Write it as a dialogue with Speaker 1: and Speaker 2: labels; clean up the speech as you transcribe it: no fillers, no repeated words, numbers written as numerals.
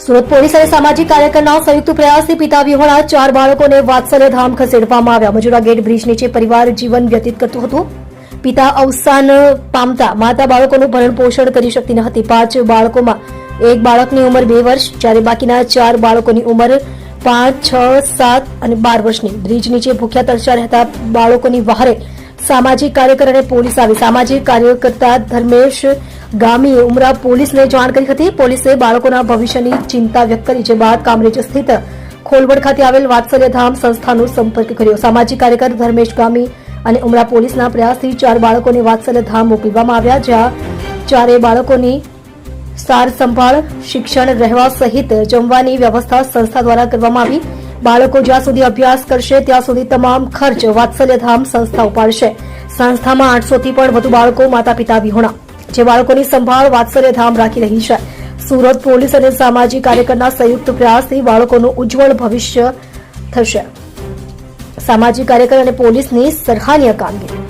Speaker 1: Surat police અને સામાજિક કાર્યકરના સંયુક્ત પ્રયાસથી પિતા વિહોણા 4 બાળકોને વાત્સલ્યધામ ખસેડવામાં આવ્યા. મજુરા ગેટ બ્રિજ નીચે પરિવાર જીવન વ્યતીત કરતું હતું. પિતા અવસાન પામતા માતા બાળકોનું ભરણ પોષણ કરી શકતી ન હતી. 5 બાળકોમાં એક બાળકની ઉંમર 2 વર્ષ, જ્યારે બાકીના 4 બાળકોની ઉંમર 5, 6, 7 અને 12 વર્ષની. બ્રિજ નીચે ભૂખ્યા તરસ્યા રહેતા બાળકોની વહારે સામાજિક કાર્યકર અને પોલીસ આવી. સામાજિક કાર્યકર્તા ધર્મેશ ગામીએ ઉમરા પોલીસને જાણ કરી હતી. પોલીસે બાળકોના ભવિષ્યની ચિંતા વ્યક્ત કરી, જે બાદ કામરેજ સ્થિત ખોલવડ ખાતે આવેલ વાત્સલ્યધામ સંસ્થાનો સંપર્ક કર્યો. સામાજિક કાર્યકર ધર્મેશ ગામી અને ઉમરા પોલીસના પ્રયાસથી 4 બાળકોને વાત્સલ્યધામ મોકલવામાં આવ્યા, જ્યાં 4 બાળકોની સાર સંભાળ, શિક્ષણ, રહેવા સહિત જમવાની વ્યવસ્થા સંસ્થા દ્વારા કરવામાં આવી. બાળકો જ્યાં સુધી અભ્યાસ કરશે ત્યાં સુધી તમામ ખર્ચ વાત્સલ્યધામ સંસ્થા ઉપાડશે. સંસ્થામાં 800 થી પણ વધુ બાળકો માતા પિતા વિહોણા, જે બાળકોની સંભાળ વાત્સલ્યધામ રાખી રહી છે. સુરત પોલીસ અને સામાજિક કાર્યકરના સંયુક્ત પ્રયાસથી બાળકોનું ઉજ્જવળ ભવિષ્ય થશે. સામાજિક કાર્યકર અને પોલીસની સરાહનીય કામગીરી.